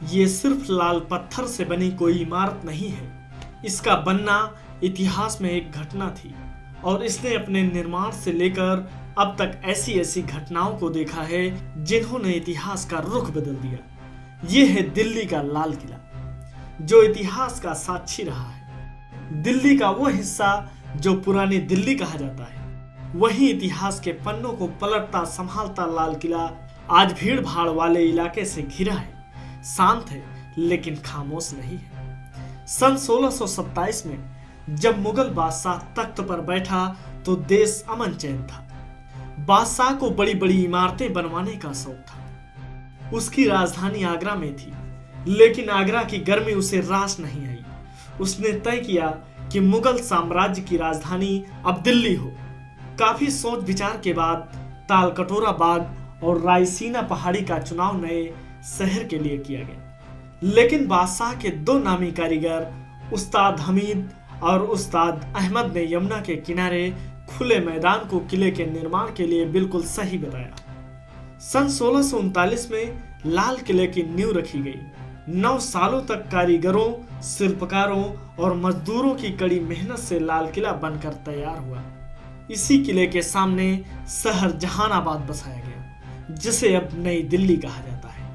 ये सिर्फ लाल पत्थर से बनी कोई इमारत नहीं है। इसका बनना इतिहास में एक घटना थी और इसने अपने निर्माण से लेकर अब तक ऐसी ऐसी घटनाओं को देखा है जिन्होंने इतिहास का रुख बदल दिया। ये है दिल्ली का लाल किला, जो इतिहास का साक्षी रहा है। दिल्ली का वो हिस्सा जो पुरानी दिल्ली कहा जाता है, वही इतिहास के पन्नों को पलटता संभालता लाल किला आज भीड़ भाड़ वाले इलाके से घिरा है। शांत है लेकिन खामोश नहीं है। सन 1627 में जब मुगल बादशाह तख्त पर बैठा तो देश अमन चैन था। बादशाह को बड़ी बड़ी इमारतें बनवाने का शौक था। उसकी राजधानी आगरा में थी, लेकिन आगरा की गर्मी उसे रास नहीं आई। उसने तय किया कि मुगल साम्राज्य की राजधानी अब दिल्ली हो। काफी सोच विचार के बाद तालकटोरा बाग और रायसीना पहाड़ी का चुनाव नए शहर के लिए किया गया। लेकिन बादशाह के दो नामी कारीगर उस्ताद हमीद और उस्ताद अहमद ने यमुना के किनारे खुले मैदान को किले के निर्माण के लिए बिल्कुल सही बताया। सन 1639 में लाल किले की नींव रखी गई। 9 सालों तक कारीगरों, शिल्पकारों और मजदूरों की कड़ी मेहनत से लाल किला बनकर तैयार हुआ। इसी किले के सामने शहर जहानाबाद बसाया गया, जिसे अब नई दिल्ली कहा जाता है।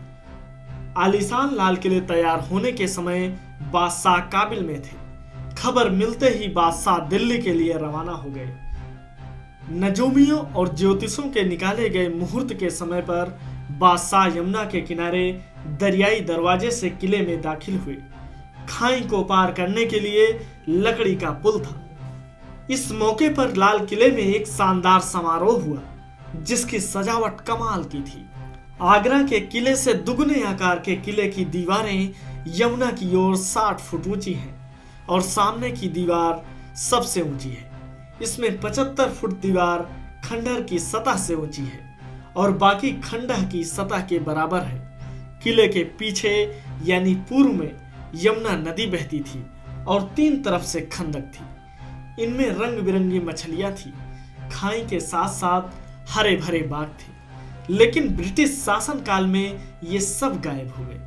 आलीशान लाल किले तैयार होने के समय बादशाह काबिल में थे। खबर मिलते ही बादशाह दिल्ली के लिए रवाना हो गए। नजूमियों और ज्योतिषों के निकाले गए मुहूर्त के समय पर बादशाह यमुना के किनारे दरियाई दरवाजे से किले में दाखिल हुए। खाई को पार करने के लिए लकड़ी का पुल था। इस मौके पर लाल किले में एक शानदार समारोह हुआ, जिसकी सजावट कमाल की थी। आगरा के किले से दुगने आकार के किले की दीवारें यमुना की ओर 60 फुट ऊंची हैं और सामने की दीवार सबसे ऊंची है। इसमें 75 फुट दीवार खंडहर की सतह से ऊंची है और बाकी खंडहर की सतह के बराबर है। किले के पीछे यानी पूर्व में यमुना नदी बहती थी और 3 तरफ से खंदक थी। इनमें रंग बिरंगी मछलियां थी। खाई के साथ साथ हरे भरे बाग थे। लेकिन ब्रिटिश शासन काल में ये सब गायब हो गए।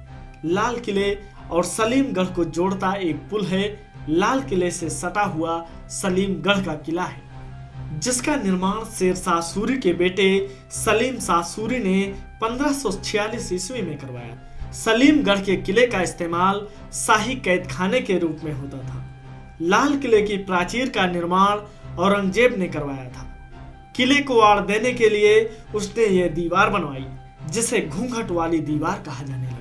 लाल किले और सलीमगढ़ को जोड़ता एक पुल है। लाल किले से सटा हुआ सलीमगढ़ का किला है, जिसका निर्माण शेरशाह सूरी के बेटे सलीम शाह सूरी ने 1546 ईस्वी में करवाया। सलीमगढ़ के किले का इस्तेमाल शाही कैद खाने के रूप में होता था। लाल किले की प्राचीर का निर्माण औरंगजेब ने करवाया था। किले को आड़ देने के लिए उसने यह दीवार बनवाई, जिसे घूंघट वाली दीवार कहा जाने लगा।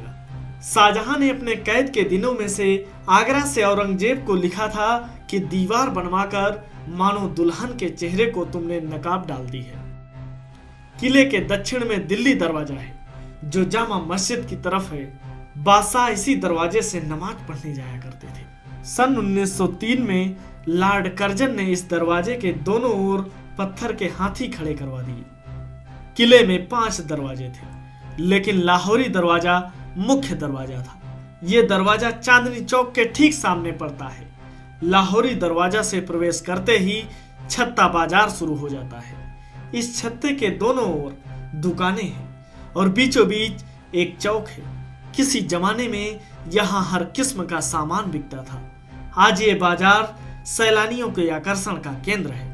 शाहजहां ने अपने कैद के दिनों में से आगरा से औरंगजेब को लिखा था कि दीवार बनवाकर मानो दुल्हन के चेहरे को तुमने नकाब डाल दी है। किले के दक्षिण में दिल्ली दरवाजा है, जो जामा मस्जिद की तरफ है। बादशाह इसी दरवाजे से नमाज पढ़ने जाया करते थे। सन 1903 में लॉर्ड कर्जन ने इस दरवाजे के दोनों ओर पत्थर के हाथी खड़े करवा दिए। किले में 5 दरवाजे थे, लेकिन लाहौरी दरवाजा मुख्य दरवाजा था। यह दरवाजा चांदनी चौक के ठीक सामने पड़ता है। लाहौरी दरवाजा से प्रवेश करते ही छत्ता बाजार शुरू हो जाता है। इस छत्ते के दोनों ओर दुकानें हैं और बीचों बीच एक चौक है। किसी जमाने में यहाँ हर किस्म का सामान बिकता था। आज ये बाजार सैलानियों के आकर्षण का केंद्र है।